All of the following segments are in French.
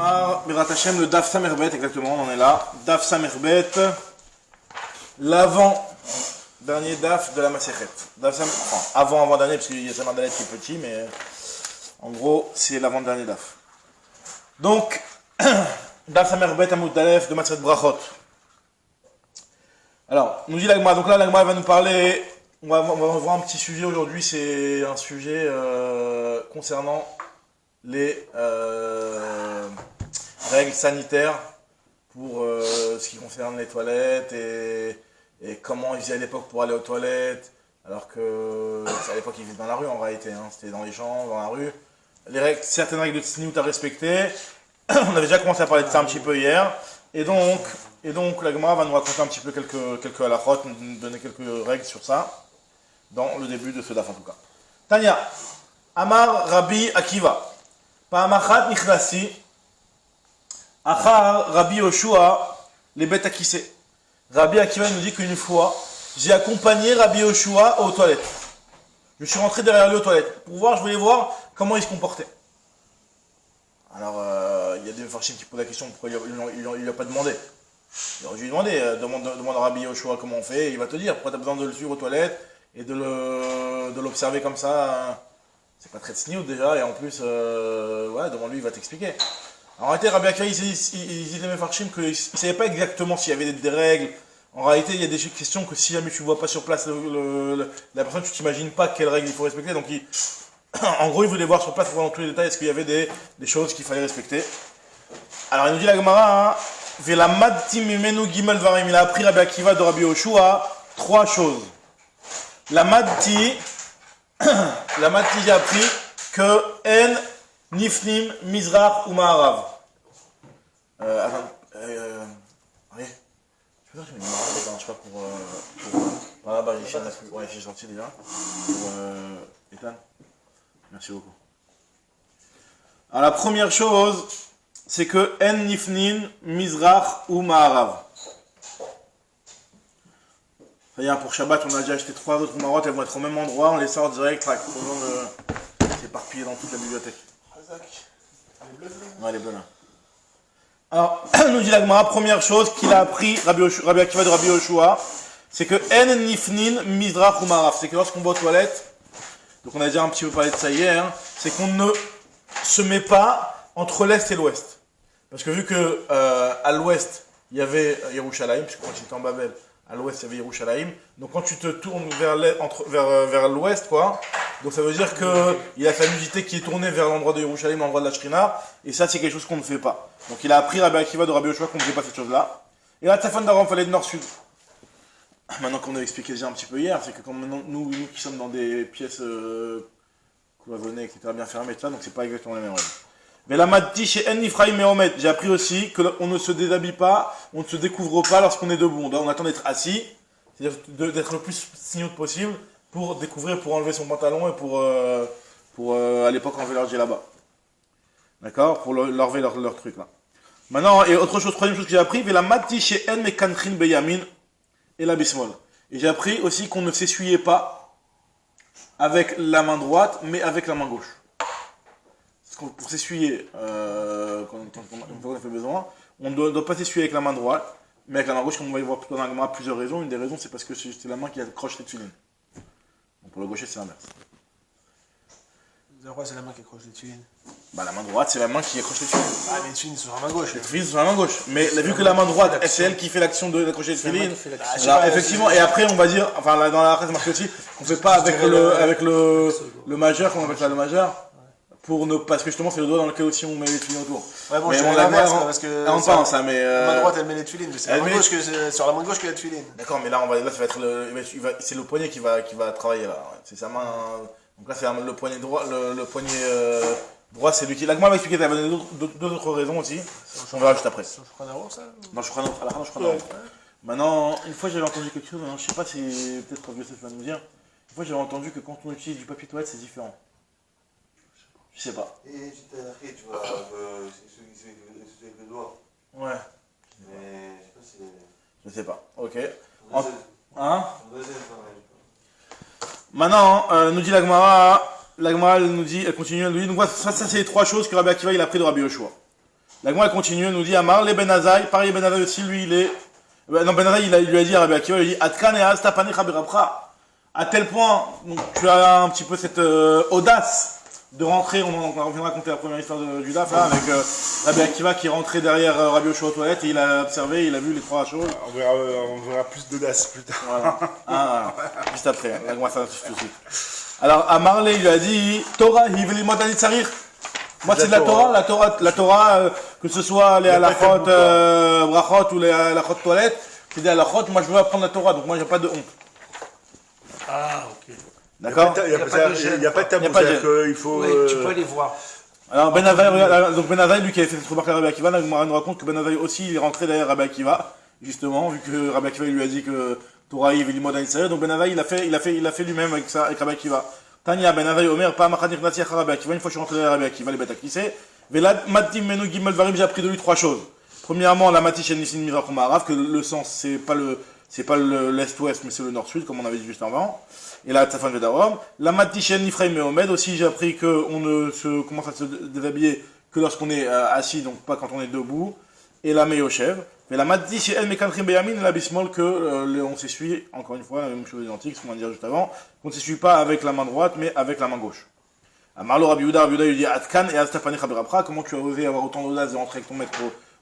Amar, Mirat Hashem, le Daf Samerbet, exactement, on en est là. Daf Samerbet, l'avant-dernier Daf de la Masechet. Enfin, avant-dernier, parce qu'il y a Samerbet qui est petit, mais en gros, c'est l'avant-dernier Daf. Donc, Daf Samerbet, Amoud Dalef, de Masechet Brachot. Alors, nous dit l'Agma, donc là, l'Agma va nous parler, on va voir un petit sujet aujourd'hui, c'est un sujet concernant les règles sanitaires pour ce qui concerne les toilettes et comment ils faisaient à l'époque pour aller aux toilettes, alors que à l'époque ils vivaient dans la rue en réalité, hein, c'était dans les champs, dans la rue. Certaines règles de tsniout à respecter, on avait déjà commencé à parler de ça un petit peu hier, et donc la Gemara va nous raconter un petit peu quelques halachot, nous donner quelques règles sur ça, dans le début de ce daf en tout cas. Tanya, Amar Rabbi Akiva. Pa'amachat nichnasi, achar Rabbi Yoshua, les bêtes akissé. Rabbi Akiva nous dit qu'une fois, j'ai accompagné Rabbi Yoshua aux toilettes. Je suis rentré derrière lui aux toilettes. Pour voir, je voulais voir comment il se comportait. Alors, il y a des farchim qui posent la question, pourquoi il lui a pas demandé. Il aurait dû lui demander, demande à Rabbi Yoshua comment on fait, il va te dire pourquoi tu as besoin de le suivre aux toilettes et de l'observer comme ça. C'est pas très tsniout déjà, et en plus, ouais, devant lui, il va t'expliquer. En réalité, Rabbi Akiva, il disait mes farchim qu'il ne savait pas exactement s'il y avait des règles. En réalité, il y a des questions que si jamais tu ne vois pas sur place la personne, tu ne t'imagines pas quelles règles il faut respecter. Donc, en gros, il voulait voir sur place pour voir dans tous les détails est-ce qu'il y avait des choses qu'il fallait respecter. Alors, il nous dit la Gemara, Velamadti mimenu gimel varim. Il a appris Rabbi Akiva de Rabbi Yoshua 3 choses. La Madti, j'ai appris que En Nifnim Mizrach ou Ma'arav. Attends, oui. Je peux faire que je mets une Ma'arav, je sais pas pour voilà, bah j'ai sorti déjà. Pour Ethan. Merci beaucoup. Alors la première chose, c'est que En Nifnim Mizrach ou Ma'arav. C'est-à-dire pour Shabbat, on a déjà acheté 3 autres marottes, elles vont être au même endroit, on les sort direct, pas besoin de s'éparpiller dans toute la bibliothèque. Ouais, les bleus là. Alors, nous dit la Gemara, première chose qu'il a appris Rabbi Akiva de Rabbi Yoshua, c'est que En Nifnin Mizrach ou Ma'arav. C'est que lorsqu'on va aux toilettes, donc on a déjà un petit peu parlé de ça hier, c'est qu'on ne se met pas entre l'Est et l'Ouest. Parce que vu que à l'Ouest, il y avait Yerushalayim, puisque quand j'étais en Babel, à l'ouest, il y avait Yerushalayim. Donc quand tu te tournes vers l'ouest, quoi, donc ça veut dire qu'il a sa nudité qui est tournée vers l'endroit de Yerushalayim, l'endroit de la Shrina, et ça c'est quelque chose qu'on ne fait pas. Donc il a appris Rabbi Akiva de Rabbi Yoshua qu'on ne fait pas cette chose-là. Et là, Tafan d'Aram, il fallait de nord-sud. Maintenant qu'on a expliqué déjà un petit peu hier, c'est que quand maintenant, nous qui sommes dans des pièces cloisonnées, etc., bien fermées, donc c'est pas exactement les mêmes règles. Mais la Madti chez En Nifraïm et Omet, j'ai appris aussi qu'on ne se déshabille pas, on ne se découvre pas lorsqu'on est debout. On attend d'être assis, c'est-à-dire d'être le plus sniout possible pour découvrir, pour enlever son pantalon et pour à l'époque enlever leur djellaba. D'accord? Pour enlever leur truc là. Maintenant, et autre chose, troisième chose que j'ai appris, la Madti chez En Mekantrin Beyamin et la Bismol. Et j'ai appris aussi qu'on ne s'essuyait pas avec la main droite, mais avec la main gauche. Pour s'essuyer, quand on a fait besoin, on ne doit pas s'essuyer avec la main droite, mais avec la main gauche, comme on va y voir plutôt dans la Gemara, plusieurs raisons. Une des raisons, c'est parce que c'est la main qui accroche les tuilines. Donc pour le gaucher, c'est l'inverse. Pourquoi c'est la main qui accroche les tuilines? Bah la main droite, c'est la main qui accroche les tuilines. Ah, mais les tuilines sont sur la main gauche. Les tuilines sont sur la main gauche. Mais vu que la main droite, c'est elle qui fait l'action d'accrocher les tuilines, alors effectivement, et après on va dire, enfin dans la règle marquée aussi, qu'on fait pas avec le majeur, comment on appelle ça, le majeur? Parce que justement c'est le doigt dans lequel aussi on met les tuilines autour. Ouais, bon, mais je on l'inverse parce que on parle ça, mais la main droite elle met les tuilines, mais c'est sur la main gauche que la tuiline. D'accord, mais là ça va être c'est le poignet qui va travailler là. C'est sa main. Donc là c'est le poignet droit, le poignet droit c'est lui qui. L'agma va expliquer. Il y avait deux autres raisons aussi. On verra juste après. Non, je crois non. Maintenant, une fois j'avais entendu quelque chose. Je sais pas si peut-être Yosef va nous dire. Une fois j'avais entendu que quand on utilise du papier toilette c'est différent. Je sais pas. Et tu t'es arrêté, tu vois, avec le doigt. Ouais. Mais je sais pas si. Je sais pas. Ok. Hein? Maintenant, nous dit l'Agmara, elle nous dit, elle continue, elle nous dit, donc ça c'est les 3 choses que Rabbi Akiva il a appris de Rabbi Yoshua. La Gemara continue, elle nous dit Amar, les Ben Azaï, pareil, Ben Azaï aussi, lui, il est. Non, Ben Azaï, il lui a dit à Rabbi Akiva, il lui a dit Atkan et Astapanecha Berabcha. À tel point, donc, tu as un petit peu cette audace de rentrer, on vient de raconter la première histoire du DAF, là, avec Rabbi Akiva qui est rentré derrière Rabbi Yoshua aux toilettes et il a observé, il a vu les trois choses. On verra plus d'audace plus tard. Voilà. Ah, juste après, la Gemara ça tout de suite. Alors, à Marley, il lui a dit Torah, Hiveli Modanit Sarir. Moi, c'est de la Torah, que ce soit les halachot, brachot ou les halachot toilettes, c'est des halachot, moi je veux apprendre la Torah, donc moi j'ai pas de honte. Ah, ok. D'accord. Il n'y a pas de tabou, c'est-à-dire qu'il faut... Oui, tu peux aller voir. Alors Ben Azaï, lui qui avait fait cette remarque à Rabbi Akiva, il nous raconte que Ben Azaï aussi, il est rentré derrière Rabbi Akiva, justement, vu que Rabbi Akiva lui a dit que Torah il limod à donc Ben Azaï il a fait lui-même avec ça, avec Rabbi Akiva. Tania Ben Azaï Omer, pas Machanir Nati à Rabbi Akiva, une fois je suis rentré derrière Rabbi Akiva, les bêtes à clissé. Velad Matim Menu Gimel Varim, j'ai appris de lui trois choses. Premièrement, la Matish El Nissin Mizrach Ma'arav, que le sens c'est pas l'est-ouest, mais c'est le nord-sud, comme on avait dit juste avant. Et la Tzafan Vedarom. La Matishen Nifraim Mehomed, aussi j'ai appris qu'on ne se commence à se déshabiller que lorsqu'on est assis, donc pas quand on est debout. Et la Meyoshev. Mais la Matishen El Mekantrim Beyamin et la Bismol, que on s'essuie, encore une fois, la même chose identique, ce qu'on va dire juste avant, qu'on ne s'essuie pas avec la main droite, mais avec la main gauche. Amarlo Rabbi Yehuda lui dit Atkan et Astapanecha Berabra, comment tu as osé avoir autant d'audace de rentrer avec ton maître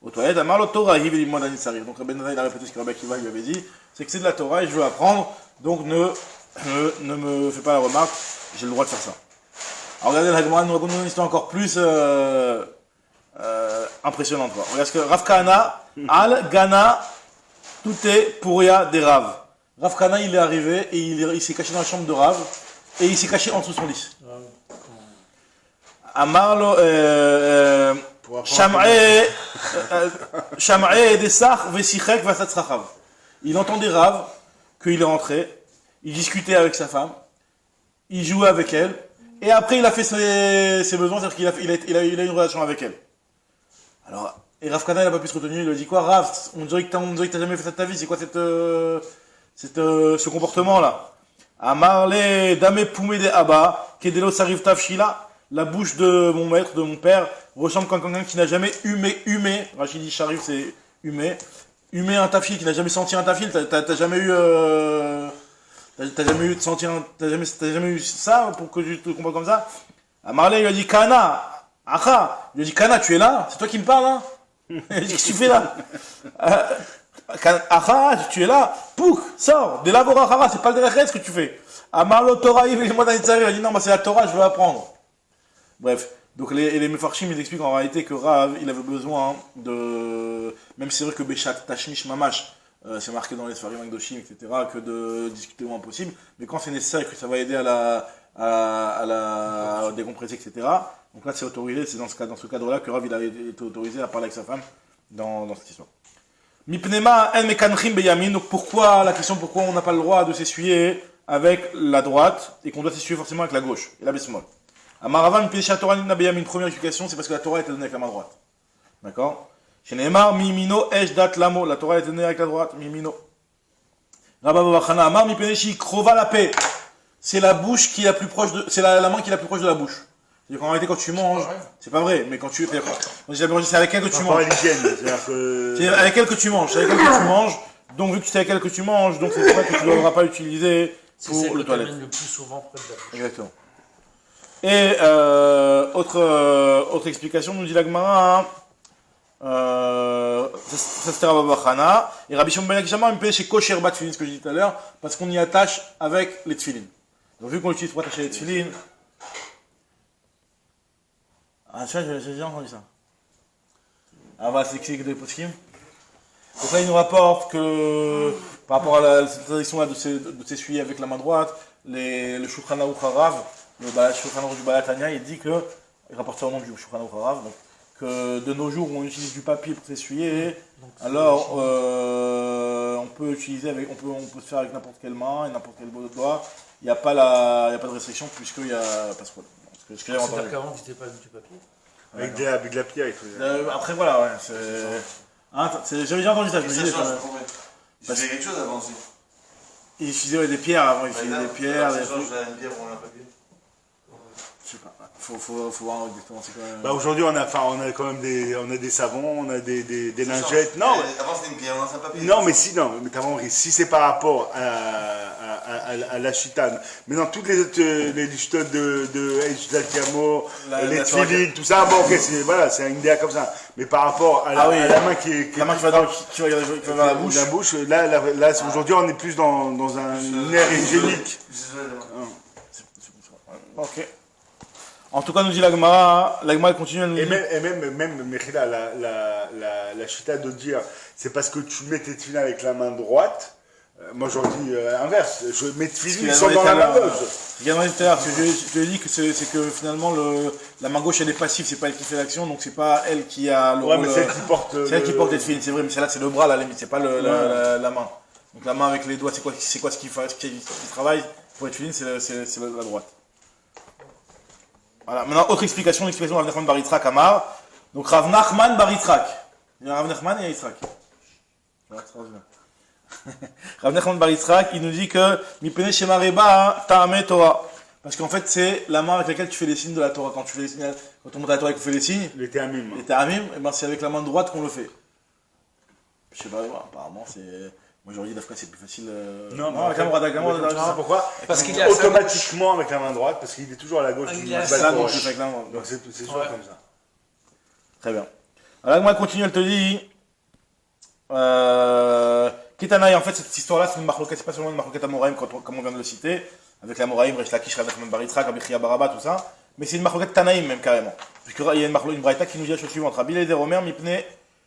aux toilettes. Amarlo Torah Hiveli Modanit Sarir. Donc Rabbi Nazai a répété ce que Rabbi Akiva lui avait dit, c'est que c'est de la Torah et je veux apprendre, donc ne me fais pas la remarque, j'ai le droit de faire ça. Alors regardez, la Gemara nous raconte une histoire encore plus impressionnante. Quoi. Regarde ce que Rav Kahana, Al Gana, tout est pourria des Rav. Rav Kahana, il est arrivé et il s'est caché dans la chambre de Rav et il s'est caché en dessous de son lit. Amarlo, Sham'e Desach Vesichek Vasatzrachav. Il entendait Rav qu'il est rentré. Il discutait avec sa femme, il jouait avec elle, et après il a fait ses besoins, c'est-à-dire qu'il a une relation avec elle. Alors, et Rav Kahana, il n'a pas pu se retenir, il lui a dit quoi, Rav, on dirait que t'as jamais fait ça de ta vie, c'est quoi ce comportement-là? Amarle dame poumé de Abba, kedelo sarif tafshila, la bouche de mon maître, de mon père, ressemble comme quelqu'un qui n'a jamais humé, Rachid dit Sharif c'est humé un tafil, qui n'a jamais senti un tafil, t'as jamais eu... T'as jamais eu ça pour que tu te comportes comme ça? Marley lui a dit Kana, Acha, il lui a dit Kana, tu es là? C'est toi qui me parles, hein? Qu'est-ce que tu fais là? Acha, tu es là? Pouk, sors, de la Vorachara, c'est pas le Derech ce que tu fais. Amarlo Torah, il a dit non, c'est la Torah, je veux apprendre. Bref, donc les Mefarshim, ils expliquent en réalité que Rav, il avait besoin de. Même si c'est vrai que Beshat Tashmish Mamash, c'est marqué dans les Sfarim Akdoshim, etc., que de discuter au moins possible, mais quand c'est nécessaire et que ça va aider à la décompresser, etc., donc là c'est autorisé, c'est dans ce cadre-là que Rav il a été autorisé à parler avec sa femme dans cette histoire. Mipnema en mekanchim beyamin, donc pourquoi on n'a pas le droit de s'essuyer avec la droite et qu'on doit s'essuyer forcément avec la gauche, et la besmol. Amaravan Pesha Torah Nina beyamin, première explication, c'est parce que la Torah était donnée avec la main droite. D'accord? Chez Neymar, Mimino, Eshdat Lamo, la Torah est donnée avec la droite, Mimino. Rabba Babachana, Amar, Mipeneshi, Krova la paix. C'est la bouche qui est la plus proche de, c'est la main qui est la plus proche de la bouche. C'est-à-dire qu'en réalité, quand tu manges, c'est pas vrai, mais quand c'est avec elle que tu manges. C'est avec elle que tu manges, donc vu que c'est avec elle que tu manges, donc c'est vrai que tu ne devras pas l'utiliser pour le toilette. Le plus souvent près de la bouche. Exactement. Et, autre explication, nous dit la Gemara, ça c'était Rabba Bachana, et Rabbi Shimon ben Akishama me paye chez Kosher Bat Tfilin, ce que je disais tout à l'heure, parce qu'on y attache avec les Tfilin. Donc vu qu'on l'utilise pour attacher les Tfilin, ah ça j'ai déjà entendu ça. Ah bah c'est que des poskim. Donc là il nous rapporte que par rapport à la tradition là de s'essuyer avec la main droite, le Shulchan Aruch Harav, le Shulchan Aruch du Balatania, il dit que, il rapporte ça au nom du Shulchan Aruch Harav, donc que de nos jours où on utilise du papier pour s'essuyer, alors on peut utiliser on peut se faire avec n'importe quelle main et n'importe quel doigt. Il n'y a pas de restriction puisqu'il y a C'est-à-dire qu'avant c'était pas du papier. Avec de la pierre, il faut. Après voilà, ouais, j'avais déjà entendu ça. Ça change pour moi. Il faisait quelque chose avant aussi. Il utilisait des pierres avant, il utilisait des pierres. Ça change une pierre pour un papier. Je sais pas. Faut voir exactement. C'est quand même... Bah aujourd'hui on a quand même des savons, on a des lingettes. Non, Avant c'était une pierre dans un papier. non, mais t'as compris. Si c'est par rapport à la chitane, mais dans toutes les autres les chitotes de Hdalkiamo, les tfilines, tout ça, bon ok, c'est une idée comme ça. Mais par rapport à la main la main qui va vers la bouche. La bouche, là aujourd'hui on est plus dans une ère hygiénique. Ok. En tout cas, nous dit l'Agmara elle continue à nous Et dire... même Mechila, la chita de dire, c'est parce que tu mets tes tefilines avec la main droite. Moi, j'en dis inverse. Mes tefilines, ils sont dans la main gauche. Il y a tout à l'heure, je te dis que c'est que finalement, la main gauche, elle est passive, c'est pas elle qui fait l'action, donc c'est pas elle qui a le Ouais, rôle... mais c'est elle qui porte... C'est elle qui porte les tefilines, c'est vrai, mais celle-là, c'est le bras, à la limite, c'est pas la main. Donc la main avec les doigts, c'est quoi ce qui travaille pour les tefilines, c'est la droite. Voilà. Maintenant, autre explication, l'explication de Rav Nachman bar Yitzhak Amar. Donc Rav Nachman bar Yitzhak. Il y a Rav Nachman et il y a Yitzhak. Rav Nachman bar Yitzhak, il nous dit que Mipene Shema Reba Ta'ame Torah. Parce qu'en fait, c'est la main avec laquelle tu fais les signes de la Torah. Quand on monte à la Torah et qu'on fait les signes, Les Théamim. et ben c'est avec la main droite qu'on le fait. Je sais pas, apparemment c'est... Moi j'aurais dit d'Afka c'est plus facile. Non, avec la main droite. Non, pourquoi? Parce qu'il est à sa automatiquement avec la main droite, parce qu'il est toujours à la gauche. Il est à C'est sa la gauche. gauche avec la main. Donc c'est toujours Ouais. comme ça. Très bien. Alors moi, elle continue, elle te dit... Kitanaï, en fait, cette histoire-là, c'est une marloquette, c'est pas seulement une marloquette Amoraïm, comme on vient de le citer, avec la Moraïm, Resh Lakish, Rav Nachman bar Yitzhak, Rabbi Chia Baraba, tout ça, mais c'est une marloquette Tanaïm même carrément. Puisqu'il y a une braïta qui nous dit la chose suivante, Rabbi Eliezer Omer, Mipne,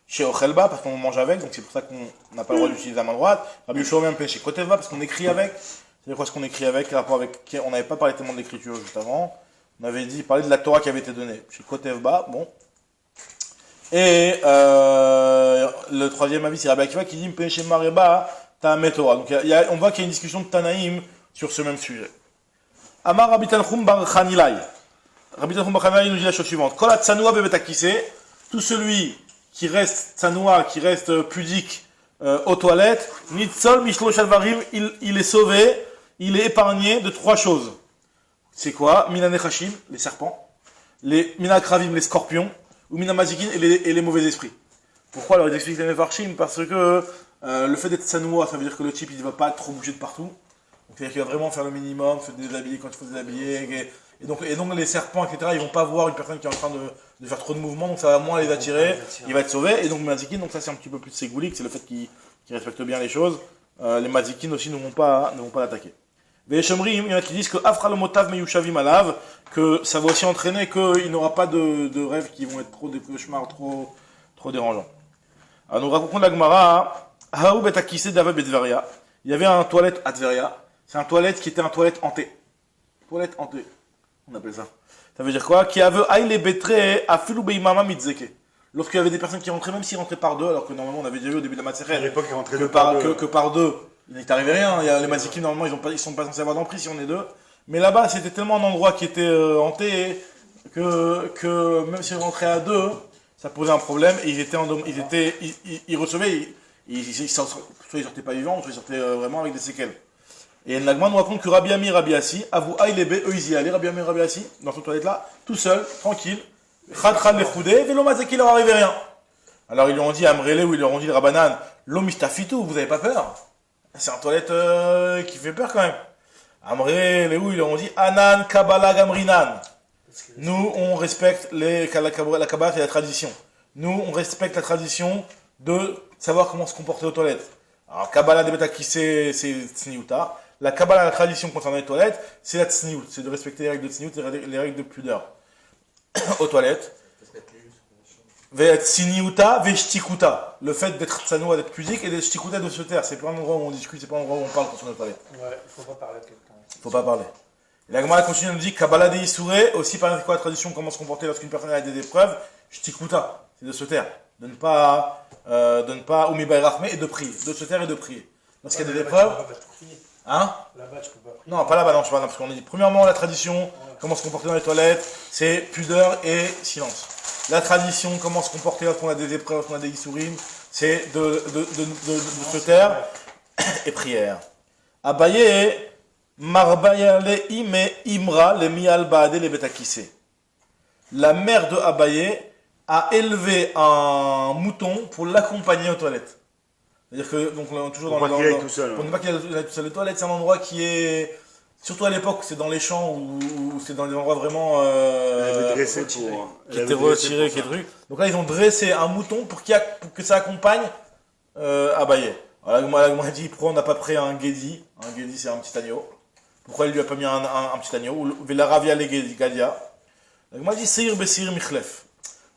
chez Ochelba, parce qu'on mange avec, donc c'est pour ça qu'on n'a pas le droit d'utiliser la main droite. Rabbi Yoshua Omer, Mipne, chez Kotevba, parce qu'on écrit avec. C'est quoi ce qu'on écrit avec, quel rapport avec, on n'avait pas parlé tellement de l'écriture juste avant. On avait dit, parler de la Torah qui avait été donnée. Chez Kotevba, bon. Et le troisième avis, c'est Rabbi Akiva qui dit Mipne chez Mareba Ta'ame Torah. Donc on voit qu'il y a une discussion de Tanaïm sur ce même sujet. Amar Rabbi Tanchum bar Chanilai. Rabbi Tanchum bar Chanilai nous dit la chose suivante. Kol hatzanoua bebetakise, tout celui qui reste tzanoua, qui reste pudique aux toilettes, nitzol mishlosh alvarim, il est sauvé, il est épargné de trois choses. C'est quoi? Minanechashim, les serpents, les minakravim, les scorpions, ou minamazikin et les mauvais esprits. Pourquoi? Alors ils expliquent les mefarshim parce que le fait d'être tsanoua, ça veut dire que le type il ne va pas trop bouger de partout. Donc c'est-à-dire qu'il va vraiment faire le minimum, se déshabiller quand il faut se déshabiller. Et donc les serpents, etc., ils vont pas voir une personne qui est en train de faire trop de mouvements, donc ça va moins les attirer, il va être sauvé. Et donc mazikin, donc ça c'est un petit peu plus ségoulique, c'est le fait qu'il respecte bien les choses. Les mazikin aussi ne vont pas l'attaquer. Veshomrim, il y en a qui disent que Afra le motav meyushavim alav, que ça va aussi entraîner qu'il n'aura pas de rêves qui vont être trop des cauchemars, trop dérangeants. Alors nous racontons la Gemara, Haou betakise d'Ava Bedveria. Il y avait un toilette à Tveria. C'est un toilette qui était un toilette hanté. Toilette hantée. On appelle ça. Ça veut dire quoi? Qui avait aïle betre afilu beimama mitzeke. Lorsqu'il y avait des personnes qui rentraient, même s'ils rentraient par deux, alors que normalement on avait déjà vu au début de la À Matzeret, l'époque, ils rentraient que par deux, il n'est arrivé rien. Il y a les mazikim, normalement, ils sont pas censés avoir d'emprise si on est deux. Mais là-bas, c'était tellement un endroit qui était hanté que même s'ils rentraient à deux, ça posait un problème et ils recevaient, soit ils sortaient pas vivants, soit ils sortaient vraiment avec des séquelles. Et Nagman nous raconte que Rabbi Ami, Rabbi Assi, Avou Aïlebe, eux ils y allaient, Rabbi Ami, Rabbi Assi, dans cette toilette-là, tout seul, tranquille, Khad Khad les Khoudé, Velo Mazeki, il leur arrivait rien. Alors ils lui ont dit, Amrele, ou ils leur ont dit, le Rabbanan, Lomistafitou, vous avez pas peur? C'est un toilette qui fait peur quand même. Amrele, où ils leur ont dit, Anan, Kabbalah, Gamrinan. Nous, on respecte la Kabbalah et la tradition. Nous, on respecte la tradition de savoir comment se comporter aux toilettes. Alors, Kabbalah de Betakissé, c'est Tsniuta. La Kabbalah, la tradition concernant les toilettes, c'est la Tsniut. C'est de respecter les règles de Tsniut, les règles de pudeur. Aux toilettes. Ve'et Tsniuta, ve'shtikuta. Le fait d'être tsanoua, d'être pudique, et d'être shtikuta, de se taire. C'est pas un endroit où on discute, c'est pas un endroit où on parle quand on est aux toilettes. Ouais, il faut pas parler de quelqu'un. Faut pas parler. Et la Gemara continue de nous dire Kabbalah de Issouré, aussi par quoi la tradition, comment se comporter lorsqu'une personne a des épreuves, shtikuta, c'est de se taire. De ne pas, Umibai Rachme, et de prier. De se taire et de prier. Lorsqu'il y a des épreuves. Hein? Là-bas, tu peux pas prier. Non, pas là-bas, non, je sais pas, non, parce qu'on a dit, premièrement, la tradition, comment se comporter dans les toilettes, c'est pudeur et silence. La tradition, comment se comporter lorsqu'on a des épreuves, lorsqu'on a des Issourim, c'est de se taire et prière. Abaye, Marbayale ime imra le mial baade le betakise. La mère de Abaye a élevé un mouton pour l'accompagner aux toilettes. C'est-à-dire que, donc, là, toujours Pour dans pas qu'il aille tout seul. pour ne pas qu'il aille tout seul. Les toilettes, c'est un endroit qui est, surtout à l'époque, c'est dans les champs ou c'est dans des endroits vraiment, Elle avait dressé pour. qui étaient retirés, qui est truc. Donc là, ils ont dressé un mouton pour que ça accompagne, Abaye. Alors, moi, on m'a dit, pourquoi on n'a pas pris un Gedi? Un Gedi, c'est un petit agneau. Pourquoi il lui a pas mis un petit agneau? Ou Velaravia le Gadia. Donc, moi, dit, Seir Besir Michlef.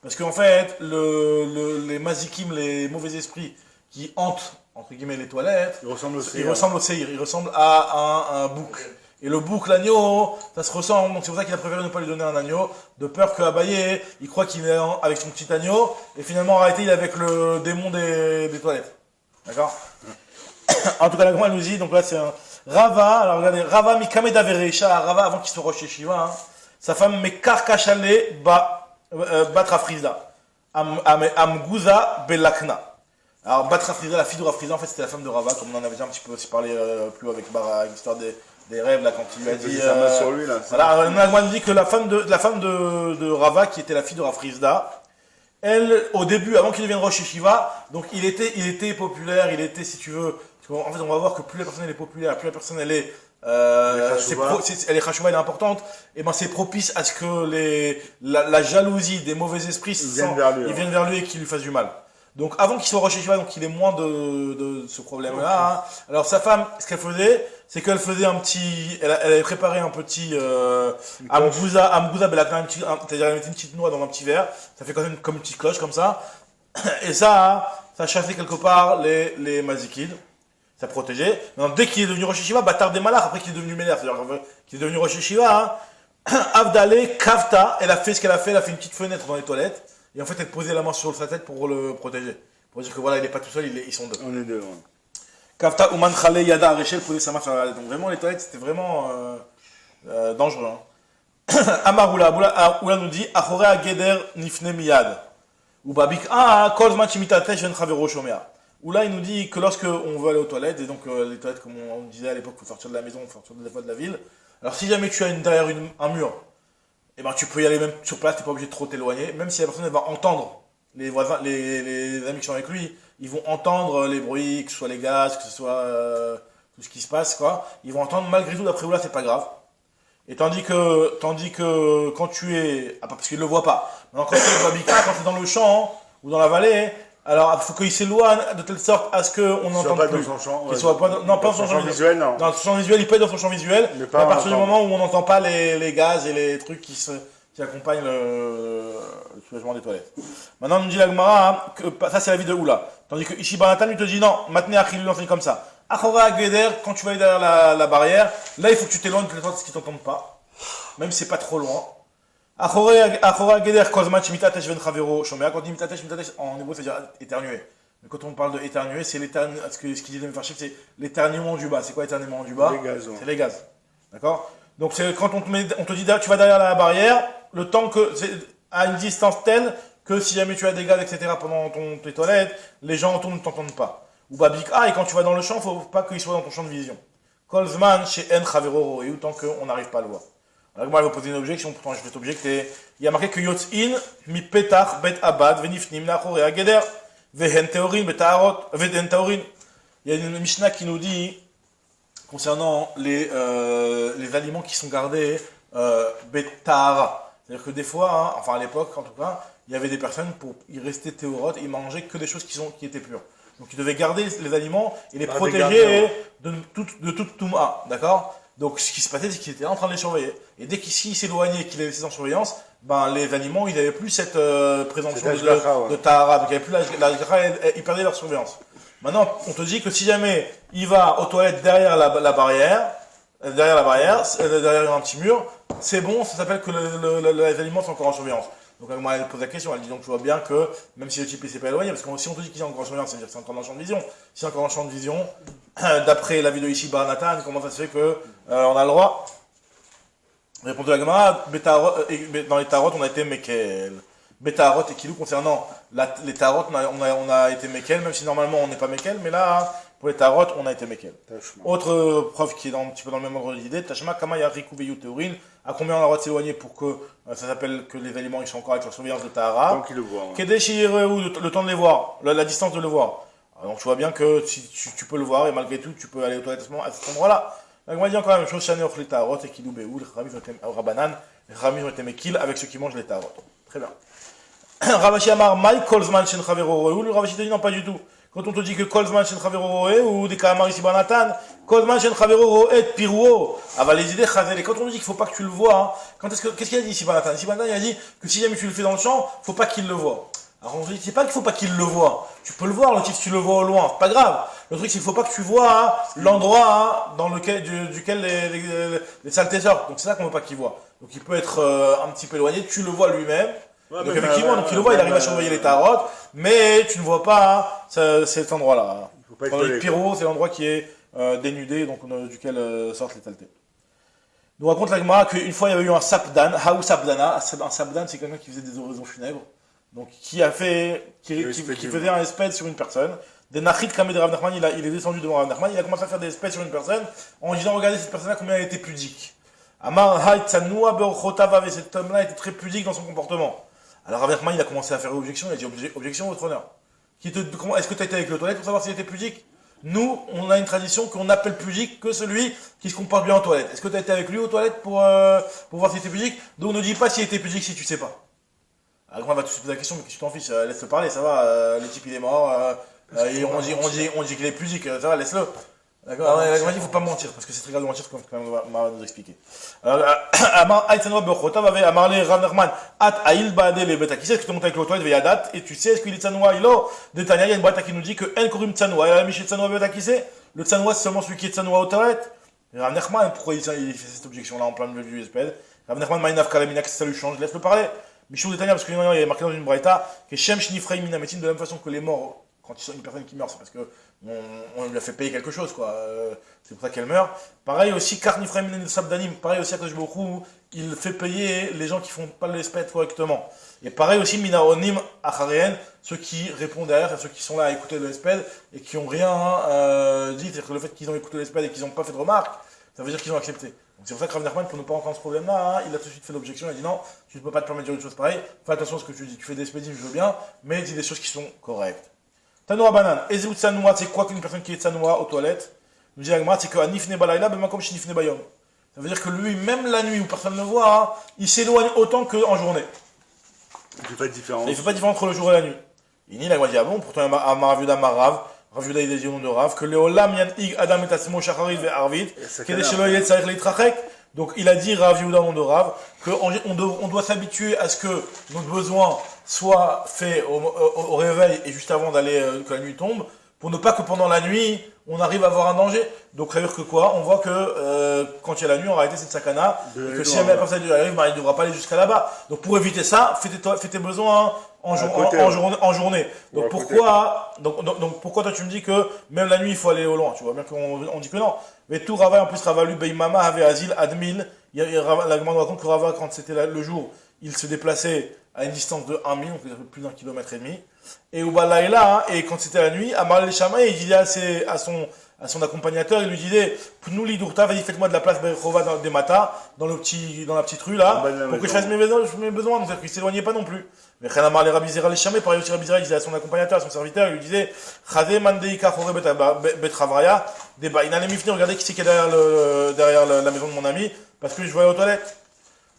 Parce qu'en fait, les mazikim, les mauvais esprits qui hantent, entre guillemets, les toilettes, Il ressemble aussi. il ressemble au séhir, il ressemble à un bouc. Et le bouc, l'agneau, ça se ressemble, donc c'est pour ça qu'il a préféré ne pas lui donner un agneau, de peur qu'Abaye, il croit qu'il est avec son petit agneau, et finalement, en réalité, il est avec le démon des toilettes. D'accord? En tout cas, la grande nous dit, donc là, c'est un Rava, alors regardez, Rava Mikameda Vereisha, Rava, avant qu'il soit Rosh Yeshiva, hein, sa femme Mekarkashale Batra Friza, Amguza Belakna. Alors, Batra Friza, la fille de Rav Friza, en fait, c'était la femme de Rava, comme on en avait déjà un petit peu aussi parlé plus haut avec Bara, avec l'histoire des rêves, là, quand il lui a dit. Ça main sur lui, là. Voilà, Nagman nous dit que la femme de Rava, qui était la fille de Rav Friza, elle, au début, avant qu'il devienne Rosh Yeshiva, donc il était populaire, il était, si tu veux, en fait, on va voir que plus la personne elle est populaire, plus la personne elle est, elle est chachouva, elle est importante, et ben c'est propice à ce que la jalousie des mauvais esprits viennent vers lui et qu'ils lui fassent du mal. Donc avant qu'il soit Rosh Yeshiva, donc il est moins de ce problème-là. Hein. Alors sa femme, ce qu'elle faisait, c'est qu'elle faisait elle avait préparé un petit amgouza belakna, c'est-à-dire elle mettait une petite noix dans un petit verre, ça fait comme une petite cloche comme ça, et ça chassait quelque part les mazikides, ça protégeait. Maintenant, dès qu'il est devenu Rosh Yeshiva, Batar des Malach, après qu'il est devenu Méler, c'est-à-dire qu'il est devenu Rosh Yeshiva, hein, Avdale Kavta, elle a fait ce qu'elle a fait, elle a fait une petite fenêtre dans les toilettes. Et en fait, elle posait la main sur sa tête pour le protéger. Pour dire que voilà, il n'est pas tout seul, ils sont deux. On est deux, ouais. Kafta Uman Khale Yada Arechel posait sa main sur la tête. Donc vraiment, les toilettes, c'était vraiment dangereux. Hein. Amaroula, Oula nous dit Achore Ageder Nifne Miyad. Ou Babik Kolzman Chimitatesh Ven Chavero Shomea. Oula, il nous dit que lorsque on veut aller aux toilettes, et donc les toilettes, comme on disait à l'époque, il faut sortir de la maison, il faut sortir des fois de la ville. Alors si jamais tu as derrière un mur, eh ben, tu peux y aller même sur place, tu n'es pas obligé de trop t'éloigner. Même si la personne elle va entendre, les voisins, les amis qui sont avec lui, ils vont entendre les bruits, que ce soit les gaz, que ce soit tout ce qui se passe, quoi. Ils vont entendre malgré tout, d'après Oula, c'est pas grave. Et tandis que quand tu es, parce qu'il ne le voit pas. Maintenant, quand tu es quand tu es dans le champ ou dans la vallée, alors il faut qu'il s'éloigne de telle sorte à ce qu'on n'entende plus. Dans son champ, ouais. Qu'il soit pas non, pas dans son champ visuel, non. Dans son champ visuel, il peut être dans son champ visuel, Mais mais pas à partir du entendre. moment où on n'entend pas les gaz et les trucs qui accompagnent le soulagement des toilettes. Maintenant, on nous dit la Gemara, que ça c'est la vie de Oula. Tandis que Ishi Barnatan lui te dit non, maintenant Achille lui enseigne comme ça. Achora Geder, quand tu vas aller derrière la barrière, là il faut que tu t'éloignes de les autres qui t'entendent pas. Même si c'est pas trop loin. Achora Geder, Kozman Chimitatesh Ven Chavero Shomea. Quand on dit Mitatesh, en hébreu, c'est-à-dire éternuer. Mais quand on parle de éternuer, c'est ce qu'il dit de Mefarshim, c'est l'éternuement du bas. C'est quoi l'éternuement du bas? Les gaz, ouais. C'est les gaz. D'accord? Donc c'est quand on te dit tu vas derrière la barrière, le temps que c'est à une distance telle que si jamais tu as des gaz, etc. pendant tes toilettes, les gens autour ne t'entendent pas. Ou babik et quand tu vas dans le champ, faut pas qu'il soit dans ton champ de vision. Kolzman chez En Chavero et autant qu'on n'arrive pas à le voir. Alors moi, elle va poser une objection, pourtant je vais t'objecter. Il y a marqué que Yotzin mi petach bet abad venifnim nachore ageder vehen teorin betaarot vehen teorin. Il y a une Mishnah qui nous dit concernant les aliments qui sont gardés betahara. C'est-à-dire que des fois, hein, enfin à l'époque en tout cas, il y avait des personnes pour y rester théorot, ils mangeaient que des choses qui étaient pures. Donc ils devaient garder les aliments et les protéger de toute touma, d'accord? Donc ce qui se passait, c'est qu'ils étaient en train de les surveiller. Et dès qu'ils s'éloignaient et qu'ils les laissaient en surveillance, ben les aliments, ils n'avaient plus cette présomption de tahara. Donc il n'y avait plus ils perdaient leur surveillance. Maintenant, on te dit que si jamais il va aux toilettes derrière la barrière, derrière un petit mur, c'est bon, ça s'appelle que les aliments sont encore en surveillance. Donc moi, elle pose la question, elle dit donc je vois bien que, même si le type ne s'est pas éloigné, parce que si on te dit qu'il est encore en surveillance, c'est-à-dire que c'est encore dans le champ de vision. Si c'est encore dans le champ de vision, d'après l'avis de Ishi Barnatan, comment ça se fait que on a le droit? Répondez à la Gemara, dans les tarots, on a été Mekel. Betarot et Kilou concernant les Tarot, on a été Mekel, même si normalement on n'est pas Mekel, mais là, pour les Tarot, on a été Mekel. Autre preuve qui est un petit peu dans le même ordre d'idée, Tashma Kama Yariku Veyu Théorine, à combien on a le droit de s'éloigner pour que ça s'appelle que les aliments ils sont encore avec la surveillance de Tahara. Donc il le voit. Kedeshi le temps de les voir, la distance de le voir. Alors, donc tu vois bien que si tu peux le voir et malgré tout tu peux aller aux toilettes à cet endroit-là. Donc on va dire encore la même chose, Shane Ochli Tarot et Kilou Beou, les Rabanan, les Ramis ont été Mekil avec ceux qui mangent les Tarot. Très bien. Ravashi Amar, Mai Kolzman Shen Chavero Roeu, le Ravashi te dit non, pas du tout. Quand on te dit que Kolzman Shen Chavero Roeu, ou des Kaamar ici Banatan, Kolzman Shen Chavero Roeu, Pirouo, avant les idées Chazel. Et quand on dit qu'il faut pas que tu le vois, hein, qu'est-ce qu'il a dit ici Banatan? Ici Banatan, il a dit que si jamais tu le fais dans le champ, faut pas qu'il le voie. Alors on te dit, c'est pas qu'il faut pas qu'il le voie. Tu peux le voir, le type, si tu le vois au loin, c'est pas grave. Le truc, c'est qu'il faut pas que tu vois hein, l'endroit hein, dans lequel, duquel les saletés sortent. Donc c'est ça qu'on veut pas qu'il voit. Donc il peut être un petit peu éloigné, tu le vois lui-même. Ouais, donc effectivement, donc il le voit, il arrive à surveiller les tarotes, mais tu ne vois pas hein, cet endroit-là. Le pyro, c'est l'endroit qui est dénudé, donc duquel sortent les saletés. Nous raconte la Gemara qu'une fois il y avait eu un sapdan, Haou Sapdana. Un sapdan, c'est quelqu'un qui faisait des oraisons funèbres. Donc, qui faisait un espèce sur une personne. Des Nachit Kamé de Rav Nachman, il est descendu devant Rav Nachman, il a commencé à faire des espèces sur une personne, en disant, regardez cette personne-là, combien elle était pudique. Amar Haït Sanoua Beorchotav, et cet homme-là était très pudique dans son comportement. Alors Rav Nachman, il a commencé à faire objection, il a dit, objection, votre honneur. Est-ce que tu as été avec le toilette pour savoir s'il était pudique? Nous, on a une tradition qu'on n'appelle pudique que celui qui se comporte bien en toilette. Est-ce que tu as été avec lui aux toilettes pour voir s'il était pudique? Donc ne dis pas s'il était pudique si tu sais pas. Alors, on va te poser la question, mais qu'est-ce que tu t'en fiches? Laisse-le parler, ça va. Le type il est mort. Et on dit qu'il est pudique, ça va, laisse-le. D'accord. Il ne faut pas mentir, parce que c'est très grave de mentir, comme on va nous expliquer. Alors, Amar Aïtsanwa Bechotav avait amarlé Rav Nachman, At Aïl Baadé les Beta. Qui sait ce que tu montes avec le toilette Veyadat, et tu sais, est-ce qu'il est Tsanwa Ilo? De Tania, il y a une Bata qui nous dit que En Korim Tsanwa. Et la Miché Tsanwa Beta, qui sait? Le Tsanwa, c'est seulement celui qui est Tsanwa aux toilettes. Rav Nachman, pourquoi il fait cette objection-là en plein milieu du espèce? Rav Nachman, Maïnav Kalamina, que ça lui change, laisse-le parler. Michou Détania, parce qu'il y avait marqué dans une braïta que Shem Shnifrei Minametin, de la même façon que les morts, quand ils sont une personne qui meurt, c'est parce que on lui a fait payer quelque chose, quoi. C'est pour ça qu'elle meurt. Pareil aussi, Karnifrei Minametin Sabdanim, pareil aussi à Kosh Bokhu, il fait payer les gens qui font pas l'espèce correctement. Et pareil aussi, Minaonim Achareen, ceux qui répondent derrière, c'est ceux qui sont là à écouter l'espèce et qui ont rien dit, c'est-à-dire que le fait qu'ils ont écouté l'espèce et qu'ils n'ont pas fait de remarques, ça veut dire qu'ils ont accepté. C'est pour ça que Rav Nachman, pour ne pas entendre ce problème-là, hein, il a tout de suite fait l'objection, il a dit non, tu ne peux pas te permettre de dire une chose pareille, fais attention à ce que tu dis, tu fais des spédimes, je veux bien, mais dis des choses qui sont correctes. Tanoa Banan, Ezeu Tsanoua, c'est quoi qu'une personne qui est Tsanoua aux toilettes? Nous dit Agma, c'est que Anifne Balayla, ben comme Shinifne Bayom. Ça veut dire que lui, même la nuit où personne ne le voit, hein, il s'éloigne autant qu'en journée. Il ne fait pas de différence. Il ne fait pas de différence entre le jour et la nuit. Il dit, il dit, ah bon, pourtant, Amaravuda Marav, Ravuda il a dit au nom de Rav, que Léolam Yan Ig Adam et Asmo Shacharit ve Arvit, qu'est Shelo Yed Saïr Leitrachek. Donc il a dit Rav Yehuda au nom de Rav, qu'on doit s'habituer à ce que notre besoin soit fait au réveil et juste avant d'aller, que la nuit tombe, pour ne pas que pendant la nuit, on arrive à avoir un danger. Donc ça veut dire que quoi? On voit que quand il y a la nuit, en réalité c'est une sakana, et que si jamais la personne arrive, il ne devra pas aller jusqu'à là-bas. Donc pour éviter ça, fais tes besoins en journée. Donc pourquoi toi tu me dis que même la nuit il faut aller au loin? Tu vois bien qu'on dit que non. Mais tout Rava, en plus Rava lui, Beimama avait Azil Admil. La Gemara nous raconte que Rava, quand c'était le jour, il se déplaçait à une distance de 1 mille, donc plus d'1,5 km. Et Ubalaïla, et quand c'était la nuit, Amar el Shama, il disait à son accompagnateur, il lui disait, Pnouli Dourta, vas-y, faites-moi de la place Berchova des Mata, dans la petite rue là, pour que je fasse mes besoins, donc il s'éloignait pas non plus. Mais Khanamar les Rabizera les Chamé, pareil aussi Rabizera, il disait à son accompagnateur, à son serviteur, il lui disait, Khadé Mandeika Khore Betravraya, débat, il allait m'y venir, regardez qui c'est qui est derrière la maison de mon ami, parce que je voyais aux toilettes.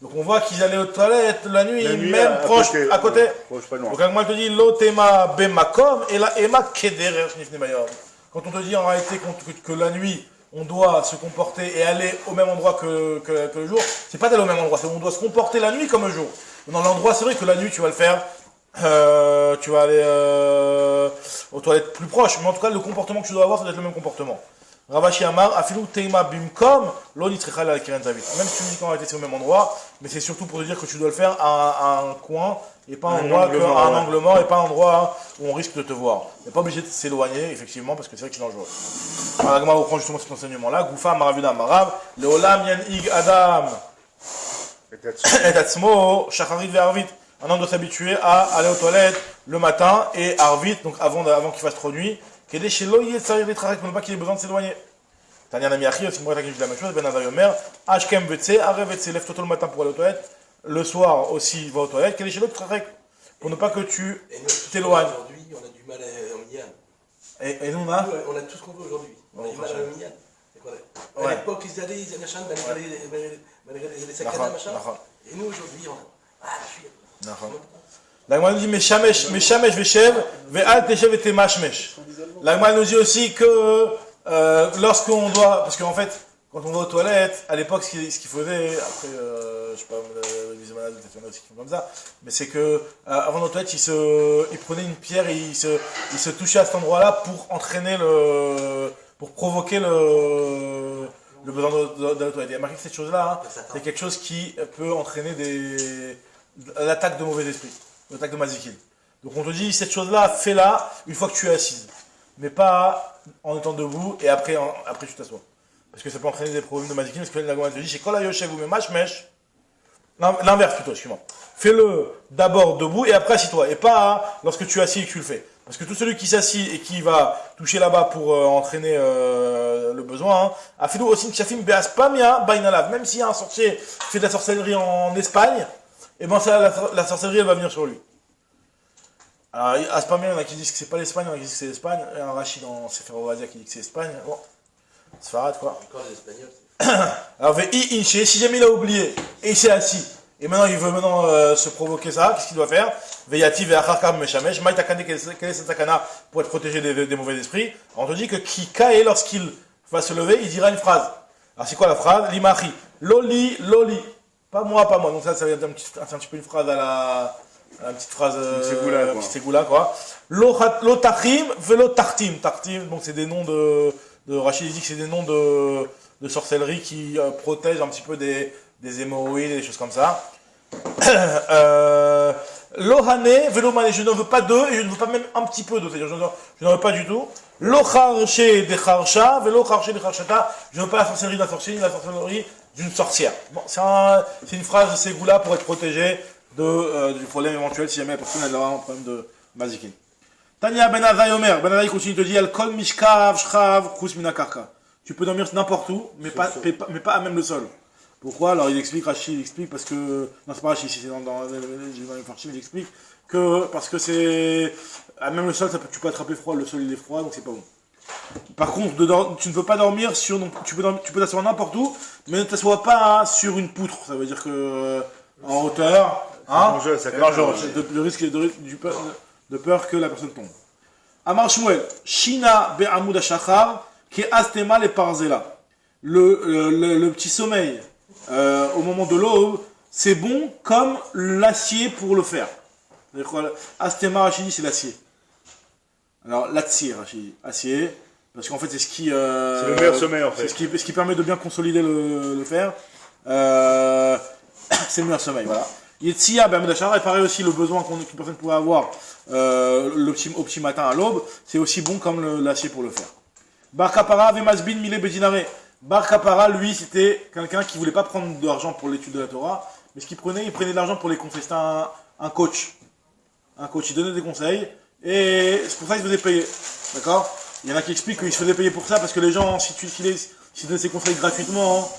Donc on voit qu'ils allaient aux toilettes la nuit même proche, à côté. Donc Agma te dit, l'otema bemakom, et la ema kederer shnifne bayor. Quand on te dit en réalité que la nuit, on doit se comporter et aller au même endroit que le jour, c'est pas d'aller au même endroit, c'est on doit se comporter la nuit comme le jour. Dans l'endroit, c'est vrai que la nuit, tu vas le faire, tu vas aller aux toilettes plus proches, mais en tout cas, le comportement que tu dois avoir, ça doit être le même comportement. Ravashi Amar, Afilou Teima Bimkom, Loni Trechal al Keren Zavit. Même si tu me dis qu'en réalité c'est au même endroit, mais c'est surtout pour te dire que tu dois le faire à un coin, et pas un angle mort, et pas un endroit où on risque de te voir. On n'est pas obligé de s'éloigner, effectivement, parce que c'est vrai que c'est dangereux. Alors, Agma reprend justement cet enseignement-là, Goufa Maravida Marav, Leolam Yan Ig Adam, et Tatsmo, Shacharit Ve'arvit. un homme doit s'habituer à aller aux toilettes le matin et Arvit, donc avant qu'il fasse trop nuit, qu'il ait chez l'oïe, ça arrive pour ne pas qu'il ait besoin de s'éloigner. T'as un ami Achi, aussi moi qui dit la même chose, Ben Azayomer, Ashkem Vetse, Arre Vetse, lève-toi tôt le matin pour aller aux toilettes, le soir aussi va aux toilettes, qu'il ait chez l'autre pour ne pas que tu t'éloignes. Aujourd'hui, on a du mal à Minyan. Et nous on a On a tout ce qu'on veut aujourd'hui. On a du mal à Minyan. À Ouais. l'époque, ils allaient, ils machin, malgré les saccades, machin. Et nous aujourd'hui, on a. Ah, je suis. La Gemara nous dit mais shamesh veshev ve'al teshev et temashmesh. La Gemara nous dit aussi que lorsqu'on doit, parce qu'en fait quand on va aux toilettes, à l'époque ce qu'il faisait, après je sais pas, les malades aussi qui font comme ça, mais c'est que avant nos toilettes il prenait une pierre et il se touchait à cet endroit-là pour entraîner pour provoquer le besoin d'aller aux toilettes. Et remarquez que cette chose-là, hein, c'est quelque chose qui peut entraîner l'attaque de mauvais esprits. L'attaque de Mazikin. Donc on te dit, cette chose-là, fais-la une fois que tu es assise. Mais pas en étant debout et après tu t'assois. Parce que ça peut entraîner des problèmes de Mazikin. Parce que la Gemara te dit, c'est Kol HaYoshev ou Mashmesh. L'inverse plutôt, excuse-moi. Fais-le d'abord debout et après assis-toi. Et pas lorsque tu es assis et que tu le fais. Parce que tout celui qui s'assit et qui va toucher là-bas pour entraîner le besoin, a fait aussi Kshafim Beaspamia Bainalav. Même s'il y a un sorcier qui fait de la sorcellerie en Espagne, et ben la sorcellerie elle va venir sur lui. Alors, Aspamia, il y en a qui disent que c'est pas l'Espagne, il y en a qui disent que c'est l'Espagne, et un Rachid dans Sefer Ovadia qui dit que c'est l'Espagne. Bon, c'est farade quoi. Encore les Espagnols. Alors, Vei Inche, si jamais il a oublié, et il s'est assis, et maintenant il veut se provoquer ça, qu'est-ce qu'il doit faire? Veyati ve'acharkam meshamesh, maï takane, quelle est cette takana pour être protégé des mauvais esprits? On te dit que qui kae, lorsqu'il va se lever, il dira une phrase. Alors c'est quoi la phrase? Limachi, loli, loli. Pas moi. Donc ça va être un petit peu une phrase une petite phrase, petite ségoula, quoi. Lo tachim, velo tartim. Tartim, donc c'est des noms de Rachid, il dit que c'est des noms de sorcellerie qui protègent un petit peu des hémorroïdes et des choses comme ça. Lohane, velo mané, je ne veux pas d'eux et je ne veux pas même un petit peu d'eux, c'est-à-dire je n'en veux pas du tout. Lo charche de charcha, velo charche de charchata, je ne veux pas la sorcellerie d'un sorcier, ni la sorcellerie d'une sorcière. Bon, c'est une phrase de Ségoula pour être protégé du problème éventuel si jamais la personne a un problème de mazikin. Tania Ben Azai Omer, Ben Azai continue de dire Kol mishkav shchav khus mina karka. Tu peux dormir n'importe où, mais pas à même le sol. Pourquoi? Alors il explique, Rachid explique parce que non c'est pas Rachid, c'est dans les Farshim, il explique que parce que c'est à même le sol, tu peux attraper froid, le sol il est froid donc c'est pas bon. Par contre, tu ne peux pas dormir tu peux t'asseoir n'importe où, mais ne t'assois pas sur une poutre. Ça veut dire que en hauteur, c'est dangereux. Le risque de peur que la personne tombe. Amar Shmuel, Shina be'amud hashachar, ki astema le parzela. Le petit sommeil au moment de l'aube, c'est bon comme l'acier pour le fer. Astema, Rachidi, c'est l'acier. Alors, l'acier, Rachidi, acier, parce qu'en fait, c'est ce qui... c'est le meilleur sommeil, en fait. C'est ce qui permet de bien consolider le fer. C'est le meilleur sommeil, voilà. Yetzia, ben Amudachara, et pareil aussi, le besoin qu'une personne pourrait avoir au petit matin à l'aube, c'est aussi bon comme l'acier pour le fer. Bar Kapara, Vemasbin, Mile Bedinare. Bar Kapara, lui, c'était quelqu'un qui voulait pas prendre de l'argent pour l'étude de la Torah, mais ce qu'il prenait, il prenait de l'argent pour les conseils. C'était un coach. Un coach, il donnait des conseils, et c'est pour ça qu'il se faisait payer. D'accord? Il y en a qui expliquent qu'il se faisait payer pour ça, parce que les gens, si tu donnais ses conseils gratuitement,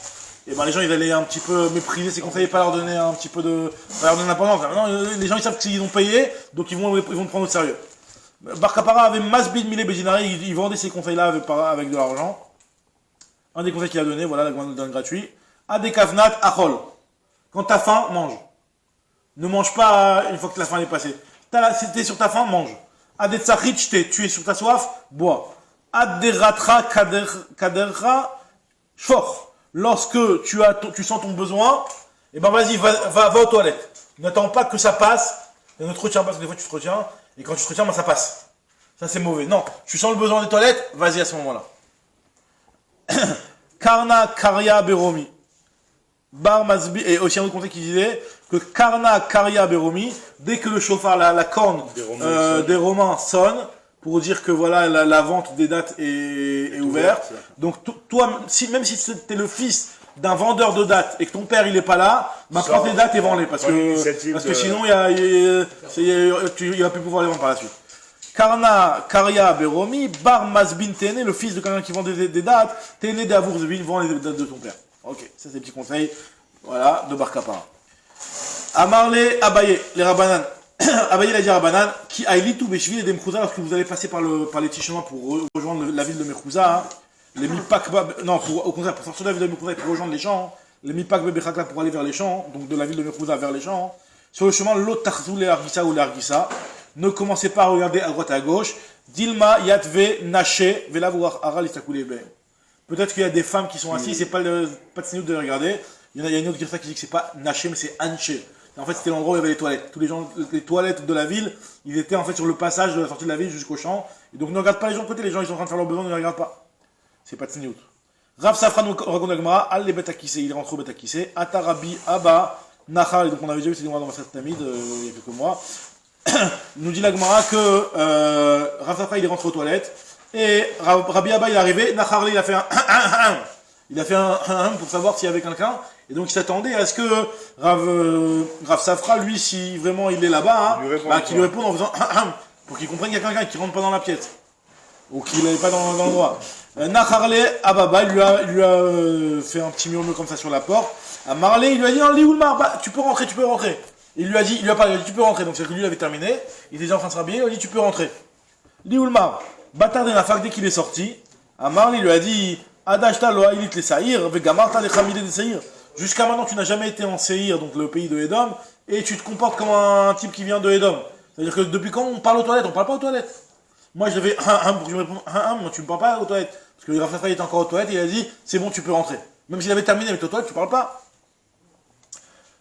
et ben les gens ils allaient un petit peu mépriser ses conseils et pas leur donner un petit peu pas leur donner l'importance. Maintenant, les gens ils savent qu'ils ont payé, donc ils vont le prendre au sérieux. Bar Kapara avait Masbid Mile Bedinare, il vendait ces conseils-là avec de l'argent. Un des conseils qu'il a donné, voilà, la grande donne gratuit. Adekavnat Achol. Quand t'as faim, mange. Ne mange pas une fois que la faim est passée. T'es sur ta faim, mange. Adetsachit, tu es sur ta soif, bois. Aderatra kadercha, shfor. Lorsque tu sens ton besoin, et ben vas-y, va aux toilettes. N'attends pas que ça passe. Ne te retiens pas, parce que des fois tu te retiens, et quand tu te retiens, ben ça passe. Ça c'est mauvais. Non, tu sens le besoin des toilettes, vas-y à ce moment-là. Karna Karya Beromi. Bar Mazbi, et aussi un autre conseil qui disait que Karna Karya Beromi, dès que le chauffard, la corne des Romains sonne, pour dire que voilà, la vente des dates est ouverte. Donc toi, même si tu es le fils d'un vendeur de dates et que ton père il est pas là, bah prends tes dates et vends-les parce que sinon il va plus pouvoir les vendre par la suite. Karna, Karia, Beromi, Bar Masbin Téné, le fils de quelqu'un qui vend des dates, Téné d'Avour Zvin, vend les dates de ton père. Ok, ça c'est des petits conseils, voilà, de Bar Kapara. Amarle, Abaye, les Rabanan. Abaye, il a dit à Rabanan, qui aïli tout Beshvil et des Mechouza, lorsque vous allez passer par les petits chemins pour rejoindre la ville de Mechouza, hein, les Mipak, non, au contraire, pour sortir de la ville de Mechouza et pour rejoindre les champs, les Mipak Bebechakla pour aller vers les champs, donc de la ville de Mechouza vers les champs, sur le chemin, l'autre Tarzou, les Argissa ou les Argissa. Ne commencez pas à regarder à droite et à gauche. Dilma Yatve Naché Velavouar Aral Istakoulebe. Peut-être qu'il y a des femmes qui sont assises, c'est pas de signe de les regarder. Il y a une autre girsa qui dit que c'est pas Naché, mais c'est Anché. En fait, c'était l'endroit où il y avait les toilettes. Tous les gens, les toilettes de la ville, ils étaient en fait sur le passage de la sortie de la ville jusqu'au champ. Et donc ne regarde pas les gens de côté, les gens ils sont en train de faire leurs besoins, ne les regarde pas. C'est pas de signe. Rav Safran nous raconte Agmara, Al le Betakissé, il rentre au Betakissé, Atarabi Abba Nachal, donc on avait déjà vu ces dans cette tamide il y a quelques mois. Nous dit la Gemara que Rav Safra il est rentré aux toilettes et Rabbi Abba il est arrivé, Nacharli il a fait un pour savoir s'il y avait quelqu'un et donc il s'attendait à ce que Rav Safra lui si vraiment il est là-bas qu'il lui réponde en faisant pour qu'il comprenne qu'il y a quelqu'un qui rentre pas dans la pièce ou qu'il n'est pas dans l'endroit. Nacharli Ababa lui a fait un petit murmure comme ça sur la porte. À Marley il lui a dit Lioulmar, tu peux rentrer. Il lui a parlé, il a dit tu peux rentrer, donc c'est que lui il avait terminé, il était déjà en train de se rhabiller, il lui a dit tu peux rentrer. Lioulmar, bâtard de Nafak, dès qu'il est sorti, Amar il lui a dit Adashta lo haïlit les saïr, vegamarta les khamide des saïr. Jusqu'à maintenant tu n'as jamais été en Séhir, donc le pays de Edom, et tu te comportes comme un type qui vient de Edom. C'est-à-dire que depuis quand on parle aux toilettes, on parle pas aux toilettes. Moi je devais pour que je me réponde moi tu me parles pas aux toilettes. Parce que Rav Safra était encore aux toilettes, et il a dit c'est bon tu peux rentrer. Même s'il avait terminé avec les toilettes, tu parles pas.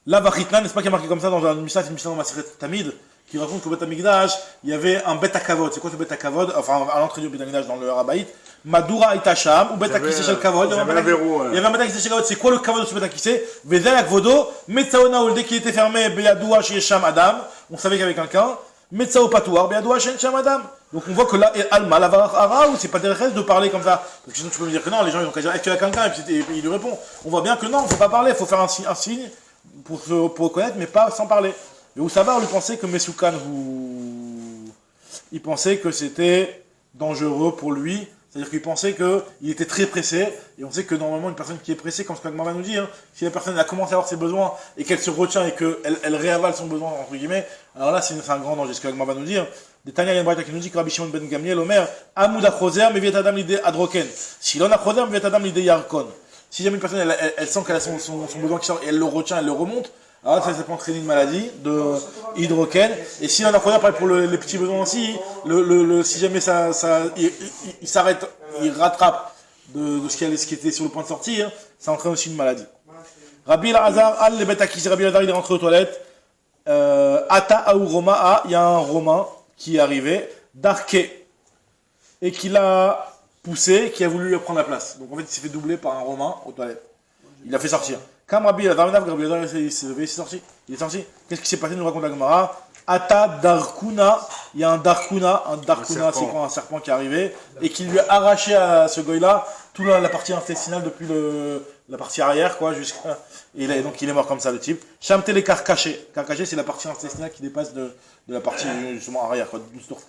Là, Vachitna, n'est-ce pas qu'il y a marqué comme ça dans un Mishnah, c'est une Mishnah dans Maseret Tamid, qui raconte qu'au Bet Amikdash, il y avait un Bet Kavod. C'est quoi ce Bet Kavod? Enfin, à l'entrée du Bet Amikdash dans le Rabaït, Madura Itasham, ou Bet Akissé Shel Kavod. Il y avait un Bet Akissé Shel Kavod. C'est quoi le Kavod de ce Bet Akissé? Vezel Akvodo, Metsaona, dès qu'il était fermé, Beyadoua Shesham Adam, on savait qu'il y avait quelqu'un. Metsao Patouar, Beyadoua Shesham Adam. Donc on voit que là, Alma, Lavar Ara, ou c'est pas des restes de parler comme ça. Parce que sinon tu peux me dire que non, les gens ils ont qu'à dire, est-ce qu'il y a quelqu'un? Et puis il lui répond. On voit bien que non, faut pas parler, faut faire un signe. Pour reconnaître, mais pas sans parler. Et Oussavar lui pensait que Mesoukan, il pensait que c'était dangereux pour lui, c'est-à-dire qu'il pensait qu'il était très pressé, et on sait que normalement une personne qui est pressée, comme ce qu'Agmar va nous dire, si la personne a commencé à avoir ses besoins, et qu'elle se retient, et qu'elle réavale son besoin, entre guillemets, alors là c'est un grand danger, ce qu'Agmar va nous dire. Des Tanya Yanbraïta qui nous dit que Rabbi Shimon ben Gamliel, Omer, Amoud Achoser, Meviet Adam l'idée Adroken, Silon Achoser, Meviet Adam l'idée Yarkon. Si jamais une personne, elle sent qu'elle a son besoin qui sort et elle le retient, elle le remonte, alors ça peut entraîner une maladie de hydroquène. Et si on a pareil pour les petits besoins aussi, si jamais il s'arrête, il rattrape de ce qui était sur le point de sortir, ça entraîne aussi une maladie. Rabbi Elazar, Rabbi Elazar, il est rentré aux toilettes. Ata Aou Roma, il y a un Romain qui est arrivé, d'Arké, et qui l'a poussé, qui a voulu lui prendre la place. Donc en fait, il s'est fait doubler par un Romain aux toilettes. Il l'a fait sortir. Comme Rabbi Elazar, il s'est sorti. Il est sorti. Qu'est-ce qui s'est passé? Nous raconte la Gemara. Ata Darkuna, il y a un Darkuna, c'est quoi? Un serpent qui est arrivé, et qui lui a arraché à ce goy-là toute la partie intestinale depuis la partie arrière, quoi, jusqu'à. Et donc il est mort comme ça, le type. Chamte les carcaché. Carcaché, c'est la partie intestinale qui dépasse de la partie justement arrière, quoi,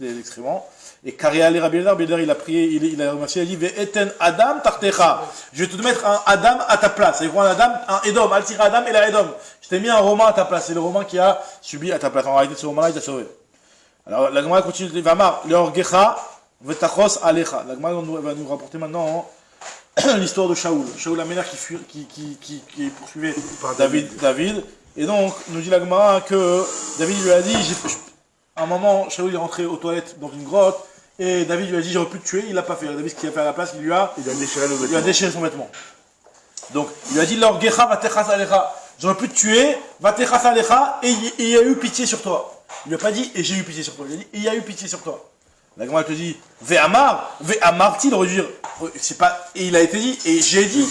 des excréments. Et Kariale Rabbi Elazar, il a prié, il a remercié, il a dit Eten Adam tartecha. Je vais te mettre un Adam à ta place. C'est quoi un Adam? Un Edom. Altira Adam et la Edom. Je t'ai mis un Romain à ta place. C'est le Romain qui a subi à ta place. En réalité, ce Romain-là, il t'a sauvé. Alors, la Gemara continue. Vamar, Leorgecha, Vetachos Alecha. La Gemara va nous rapporter maintenant l'histoire de Shaoul. Shaoul Amener qui poursuivait David. Et donc, nous dit la Gemara que David lui a dit, à un moment, Shaoul est rentré aux toilettes dans une grotte, et David lui a dit, j'aurais pu te tuer, il l'a pas fait. David, ce qu'il a fait à la place, il a déchiré son vêtement. Donc, il lui a dit, L'orgecha va techas alecha. J'aurais pu te tuer, va techas alecha, et il a eu pitié sur toi. Il lui a pas dit, et j'ai eu pitié sur toi. Il a dit, il a eu pitié sur toi. La Gemara te dit, Ve'amar, il aurait dû dire, c'est pas, et il a été dit, et j'ai dit,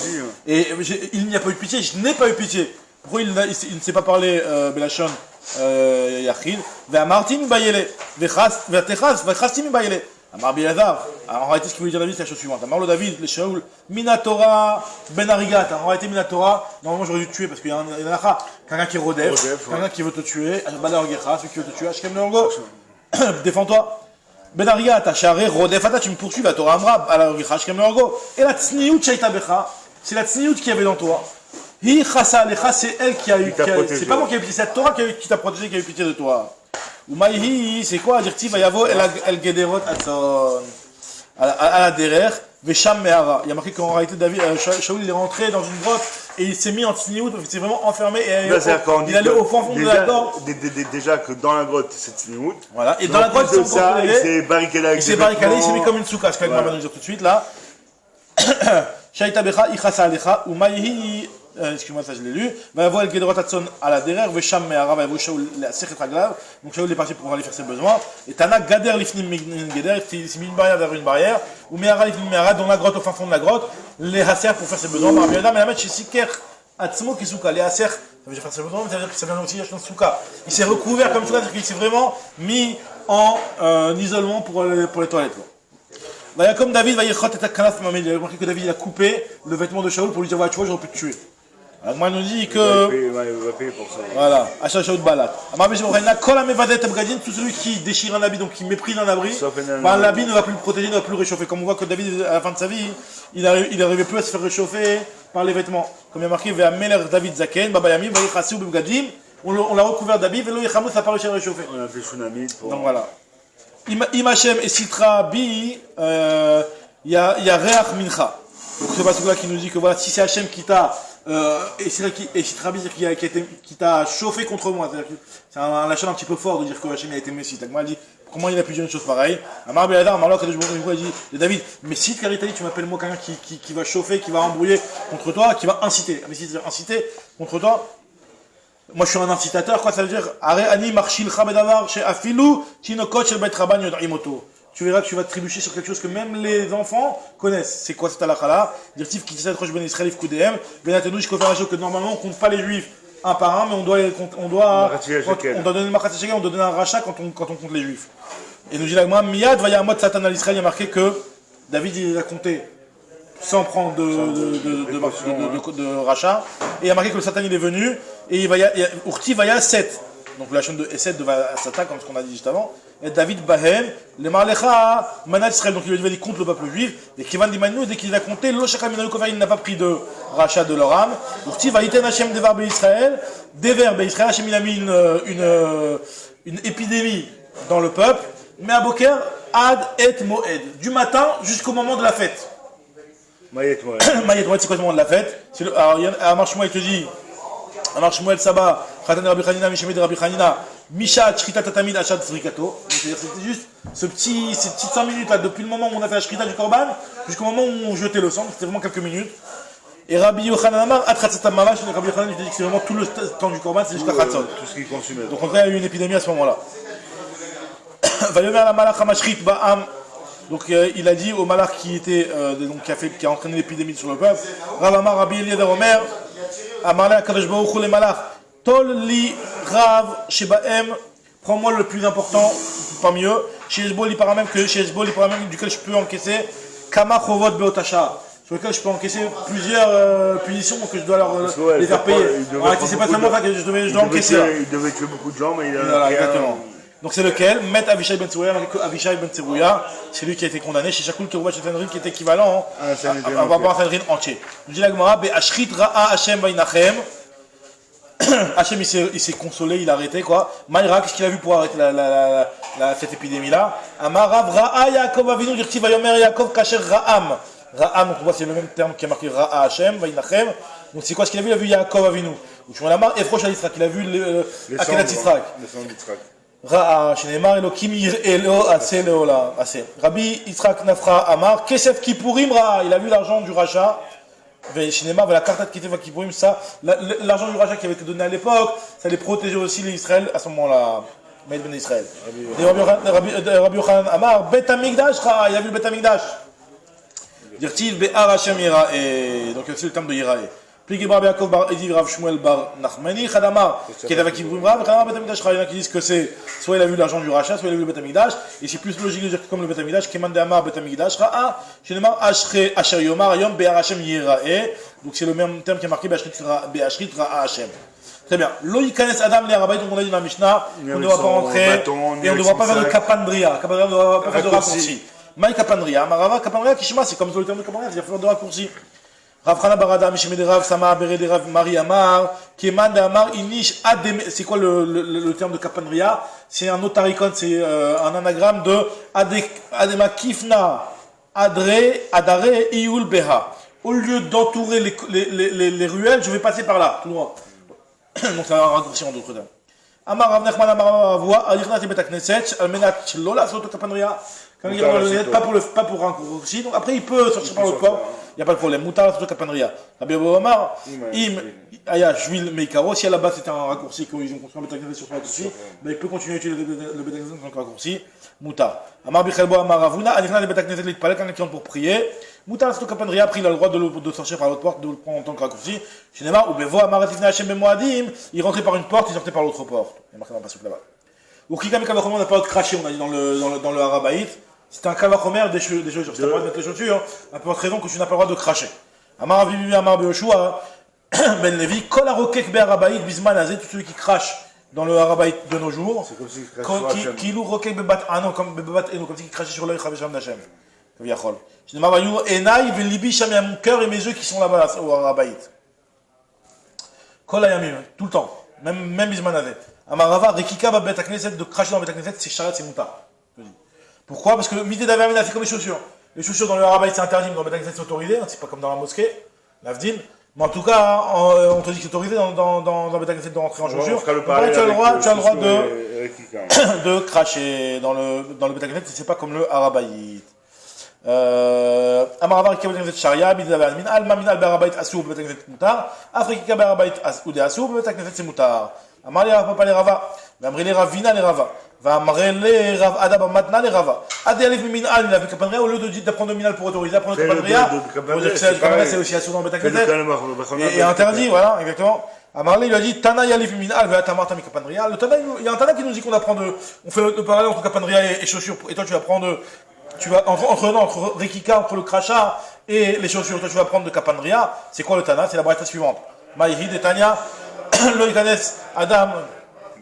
et il n'y a pas eu pitié, je n'ai pas eu pitié. Pourquoi il ne sait pas parler Belachon Yachid? Ve'amarti mi bayele, ve'chastim mi bayele. Amar Biazar. Alors en réalité, ce qu'il voulait dire David, c'est la chose suivante. Amar le David, le Shaoul, Minatora, Ben Arigat. En réalité, Minatora, normalement j'aurais dû te tuer parce qu'il y en a quelqu'un qui rodef, quelqu'un qui veut te tuer, Badar Gecha, celui qui veut te tuer, Ashkem Leongo, défends-toi. Ben Arigat, Acharé, Rodefata, tu me poursuis, la Torah Amra, Badar Gecha, Ashkem Leongo. Et la Tsniout Shaita Becha, c'est la Tsniout qu'il y avait dans toi. Hi Chassa Alecha, c'est elle qui a eu, c'est pas moi qui a eu pitié, c'est la Torah qui t'a protégé, qui a eu pitié de toi. Ou Maïhi, c'est quoi? Dire Tiv Vayavo El Gederot Atson. À la derrière, Vesham Mehara. Il y a marqué qu'en réalité, Shaoul il est rentré dans une grotte et il s'est mis en tsniout, il s'est vraiment enfermé et il allait au fond de la grotte. Déjà que dans la grotte, c'est tsniout. Voilà, et dans la grotte, il s'est barricadé, il s'est mis comme une souka, ce qu'elle va nous dire tout de suite là. Shaita Becha, Ichasa Alecha, ou Maïhi. Excuse-moi, ça je l'ai lu. Va voir le Gedorot Atson à la derrière, Vesham Mehara, va voir Shaoul la Sechet Raglav. Donc Shaoul est parti pour aller faire ses besoins. Et Tana Gader Lifnim Geder, il s'est mis une barrière vers une barrière. Ou Mehara Lifnim Mehara, dans la grotte, au fin fond de la grotte, les Haser pour faire ses besoins. Marbiada, mais la mettre chez Siker Atzmo Kisuka. Les Haser, ça veut dire faire ses besoins, mais ça veut dire que ça vient aussi acheter un souka. Il s'est recouvert comme souka, c'est-à-dire qu'il s'est vraiment mis en isolement pour les toilettes. Bah, comme David va y être il a remarqué que David a coupé le vêtement de Shaoul pour lui dire ouais, tu vois, j'aurais pu te tuer. Alors, moi, il nous dit que. Il va payer pour ça. Voilà, Achat Shaoul Balat. Tout celui qui déchire un habit, donc qui méprise un abri, l'habit ne va plus le protéger, ne va plus le réchauffer. Comme on voit que David, à la fin de sa vie, il n'arrivait plus à se faire réchauffer par les vêtements. Comme il y a marqué, David Zaken, Baba Yamim, on l'a recouvert d'habits, Velo Yechamou, ça n'a pas réussi à réchauffer. On a fait Shunamit pour. Donc voilà. Imachem et Sitra Bi, il y a Reach Mincha. Donc c'est pas celui-là qui nous dit que voilà, si c'est Hachem qui t'a et Sitra Bi, qui t'a chauffé contre moi, c'est un lâchage un petit peu fort de dire que Hachem a été Messie. Donc moi, il dit comment il a pu dire une chose pareille. Amar Beladar, Amar Lok, il dit David, mais si tu m'appelles moi quelqu'un qui va chauffer, qui va embrouiller contre toi, qui va inciter. Mais si tu veux inciter contre toi, moi je suis un incitateur, quoi ça veut dire? Ani marshil chabedavar chez Afilou, Tinokot shel Beit Rabban Yodaimoto. Tu verras que tu vas te trébucher sur quelque chose que même les enfants connaissent. C'est quoi cette halakha-là? Dire-t-il qui s'est proche ben Israël Koudem, Benatenu, je confère que normalement on compte pas les juifs un par un, mais on doit donner le Machat Shekel, on doit donner un rachat quand on compte les juifs. Et nous dit l'agma, Miyad Vayamot Satan al Israël, il y a marqué que David il a compté sans prendre de rachat. Et il y a marqué que le Satan il est venu, et Urti Vaya 7. Donc la chaîne de 7 de Satan, comme ce qu'on a dit juste avant. Et David Bahem, les Marlecha, Manat Israël, donc il lui dit contre le peuple juif. Et Kivan Dimanu, dès qu'il a compté, il n'a pas pris de rachat de leur âme. Urti Vaïten Hashem Devar Israël, Dever Israël, Hashem il a mis une épidémie dans le peuple. Mais à Boker, Ad et Moed, du matin jusqu'au moment de la fête. Mayet Moed, c'est quoi le moment de la fête? Alors, à Marshmoua, il te dit, à Marshmoua el Saba, Khatan Rabbi Hanina, Mishemed Rabbi Hanina, Misha Shrita Tatamid Achad Srikato. C'était juste ces petites 5 minutes là, depuis le moment où on a fait la Shrita du Korban, jusqu'au moment où on jetait le sang, c'était vraiment quelques minutes. Et Rabbi Yochanan Amar, Atratzatam Mamash, Rabbi Yochanan, il dit que c'est vraiment tout le temps du Korban, c'est jusqu'à Khatzot. Tout ce qui consumait. Donc en vrai, il y a eu une épidémie à ce moment-là. Vayomer la Malach Hamashrit Ba'am. Donc il a dit au Malach qui a entraîné l'épidémie sur le peuple, Rav Amar Rabbi Eliezer Omer, Amarle Akadosh Baruch Hu le Malach, Tol li Rav Shebaem, prends-moi le plus important parmi eux, chez Hezbollah, il paraît même duquel je peux encaisser Kama Chovot Beotasha, sur lequel je peux encaisser plusieurs punitions que je dois les faire payer. C'est pas seulement ça que je dois encaisser. Il devait tuer beaucoup de gens, mais il a. Voilà, exactement. Donc c'est lequel? Met Avishai Ben Tzerouya, Avishai Ben Tzerouya, c'est lui qui a été condamné chez Shakul Kerouba Sanhedrin, qui est équivalent à un Sanhedrin entier. Nous dit la Gemara, Be'ashrit Ra'a Hashem Vainachem. Hashem il s'est consolé, il a arrêté quoi. Maïra, qu'est-ce qu'il a vu pour arrêter cette épidémie-là? Amarav Ra'a Yaakov Avinu, Dirti Vayomer Yaakov Kacher Ra'am. Ra'am, donc on voit c'est le même terme qui est marqué Ra'a Hashem Vainachem. Donc c'est quoi ce qu'il a vu? Il a vu Yaakov Avinu. Ou tu vois la marque, Efrosh al-Yitzhak, il a vu Akedat Yitzhak. Ra'a, Shenemar Elokim Elo Aseh Leola. Rabbi Yitzhak Nafra Amar, Kesef Kipurim Ra'a, il a vu l'argent du rachat. Shenemar, la carte de Kesef Kipurim, ça, l'argent du rachat qui avait été donné à l'époque, ça allait protéger aussi les Israël à ce moment-là. Maïd Ben Israël. Rabbi Yochanan Amar, Bet Amigdash Ra'a, il a vu le Bet Amigdash. Dire-t-il, Be'ar Hashem Yira'e. Donc c'est le terme de Yira'e. Plié Bar Yaakov Bar Eziv Rav Shmuel Bar Nachmani, Chadamar, qui est avec Kibrim Rav, Chadamar Bet Amikdash. Il y en a qui disent que c'est soit il a vu l'argent du rachat, soit il a vu le Bet Amikdash. Et c'est plus logique de dire que comme le Bet Amikdash, Keman de Amar Bet Amikdash, Ra'a, Shenemar Ashre Asher Yomar, Yom Be'ar Hashem Yira'e. Donc c'est le même terme qui est marqué Be'ashrit Ra'a Hashem. Très bien. Lo Yikanes Adam le Harabait, donc on a dit dans la Mishnah, on ne doit pas rentrer et on ne doit pas faire de Kapandria. Kapandria, on ne doit pas faire de raccourci. Maï Kapandria, Marava Kapandria Kishma, c'est comme sur le terme de Kapandria, c'est-à-dire faire de raccourci. Rav Chana Barada, Mishime de Rav Sama, Bere de Rav Mari Amar, Keman de Amar, Inish Adem. C'est quoi le terme de Kapandria? C'est un notaricon, c'est un anagramme de Adema Kifna, Adare, Iyul Beha. Au lieu d'entourer les ruelles, je vais passer par là, tout droit. Donc c'est un raccourci en d'autres termes. Amar Rav Nechman Amar Avoua, Alichnat et Betakneset, Almenat Lola Soto Kapandria. Quand il est pas pour un raccourci, donc après il peut sortir par l'autre port, il n'y a pas de problème. Moutar Soto Kapandria. Rabbi Abou Amar, Im Aya Jvil Meikaro, si à la base c'était un raccourci qu'ils ont construit un Betakneset sur ce raccourci, ben il peut continuer à utiliser le Betakneset en tant que raccourci. Moutar. Amar Bichelbo Amar Ravuna, Alichnat et Betakneset Litpalek, quand il entre pour prier. Moutar Soto Kapandria, après il a le droit de sortir par l'autre porte, de le prendre en tant que raccourci. Cinéma, ou Bevo Amar Tifna Hashem Bemoadim, il rentrait par une porte, il sortait par l'autre porte. Il y a marqué dans le passage là-bas. Ou Kikam Kavachomer, on n'a pas craché, on a dit dans le Harabaït. C'est un Kavachomer des chaussures. C'est pas le droit de mettre les chaussures, à peu raison que tu n'as pas le droit de cracher. Amar Avivi Amar Beoshua, Ben Levi, Kol Arokek Be Harabaït, Bisman Azé, tout celui qui crache dans le Harabaït de nos jours. C'est comme si qui lou Rokek Bebat, ah non, comme Bebat Eno, comme si qui crachait sur l'œil Chavesham d'Hachem. Kaviachol. Cinéma Vayou, Enai, Velibi, Sham, il y a mon cœur et mes yeux qui sont là-bas au Harabaït. Kol Ayamim, tout le temps. Même Bisman Azé. Amarava, Rekika, Bet Knesset, de cracher dans Bet Knesset, c'est Charat, c'est Mouta. Pourquoi? Parce que Midé d'Avermina, c'est comme les chaussures. Les chaussures dans le Harabaït, c'est interdit, mais dans Bet Knesset, c'est autorisé. C'est pas comme dans la mosquée, l'Avdil. Mais en tout cas, on te dit que c'est autorisé dans Bet Knesset de rentrer en chaussures. Tu as le droit de cracher dans le Bet Knesset, c'est pas comme le Harabaït. Amarava, Rekika, Bet Knesset, Sharia, Midé d'Avermina, Alma, Minal, Harabaït, Asou, Bet Knesset, Moutar. Afrika, Harabaït, Asou, Bet Knesset, c'est Moutar. Amar Papa les Rava, Vamri les Ravina les Rava, Vamri les Rav Adab Matna les Rava. Adi Alif Minal, il avait Kapandria, au lieu d'apprendre Minal pour autoriser, apprendre Kapandria, c'est aussi assuré dans Betakneset. Et interdit, voilà, exactement. Amarle lui a dit Tana Yalif Minal, Vatamata mi Kapandria. Il y a un Tana qui nous dit qu'on apprend on fait le parallèle entre Kapandria et chaussures, et toi tu vas prendre, entre Rikika, entre le crachat et les chaussures, toi tu vas prendre de Kapandria. C'est quoi le Tana? C'est la braïta suivante. Maïhid et Tania. Lo Yikanes Adam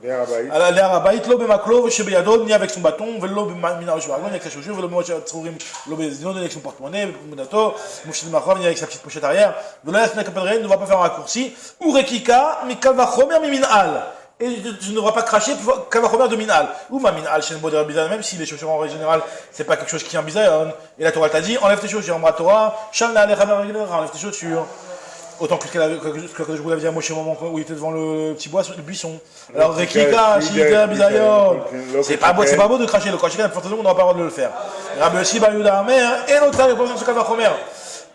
les Harabaït, lo bemaklov chez Beyadon, ni avec son bâton, velo bemina chez Argon, ni avec sa chaussure, velo mocha tsurim, lo bezino, ni avec son porte-monnaie, mudato, mouchid machov, ni avec sa petite pochette arrière, velo yasna kapandrien, ne va pas faire un raccourci, ou rekika, mi kalvachomer mi minal. Et tu ne devras pas cracher kalvachomer de minal. Ou ma minal chez le modèle bizarre, même si les chaussures en règle générale, c'est pas quelque chose qui est un bizarre. Et la Torah t'a dit, enlève tes chaussures, en Torah, shalna le enlève tes chaussures. Autant que je vous l'avais dit à Moshe au moment où il était devant le petit le buisson. Alors, Rekika, Shita, Bizayon. C'est pas beau de cracher le cracher, on n'aura pas le droit de le faire. Rabbi Yoshi Bar Yehuda Amer, et notre taille, pour ce cas Omer.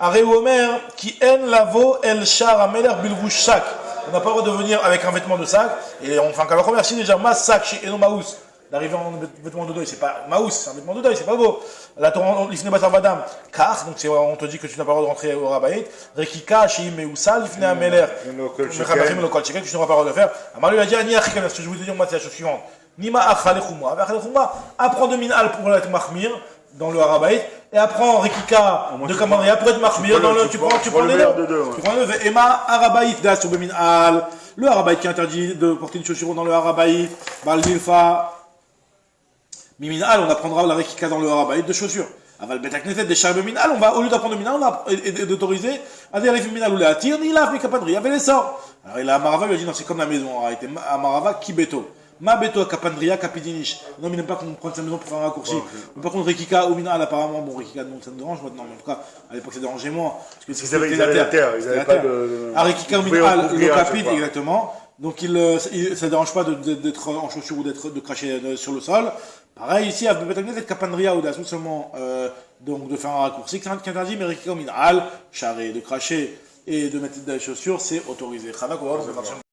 Areu Omer, qui en lavo el shar ameler bilvouch sac. On n'a pas le droit de venir avec un vêtement de sac. Et on fait un cas Omer, si déjà, ma sac chez Eno Maous. D'arriver en vêtement de deuil, c'est pas Maous, c'est un vêtement de deuil, c'est pas beau. La Torah, l'Ifne Batar Vadam, car, donc on te dit que tu n'as pas le droit de rentrer au Rabaït. Rekika, Sheim et Oussal, l'Ifne Ameler, Mechabachim, le Kol Cheket, tu n'auras pas le droit de le faire. Amar lui a dit, Ani Achikam, ce que je voulais te dire, moi, c'est la chose suivante. Nima Achalechuma. Achalechuma, apprends de Minal pour être Mahmir, dans le Rabaït, et apprends Rekika de Kamandria pour être Mahmir, dans le, tu prends les deux. Tu prends les deux. Ema Arabaït, da sur Minal, le Arabaït qui interdit de porter une chaussure dans le Arabaït, Bal Milfa. Miminal, on apprendra la Rekika dans le Harabaït de chaussures. Aval Betakneset des Charbe Minal, on va, au lieu d'apprendre Minal, et d'autoriser, à dire les Minal ou les Atir, ni la Kapandria, avec les sorts. Alors il a Amarava, il a dit non, c'est comme la maison, arrêtez. Amarava, qui beto. Ma beto, Kapandria, Kapidinish. Non, mais il n'aime pas qu'on prenne sa maison pour faire un raccourci. Mais par contre, Rekika ou Minal, apparemment, bon, Rekika, non, ça me dérange maintenant, mais en tout cas, à l'époque, ça dérangeait moins. Parce que ils avaient la terre, ils n'avaient pas de. À Rekika ou Minal, le Kapid, exactement. Donc ça ne dérange pas d'être en chaussure ou de cracher sur le sol. Pareil ici, à Betakneset Kapandria ou d'assaut seulement donc de faire un raccourci qui interdit, mais Rekika ou Minal, charrer, de cracher et de mettre des chaussures, c'est autorisé.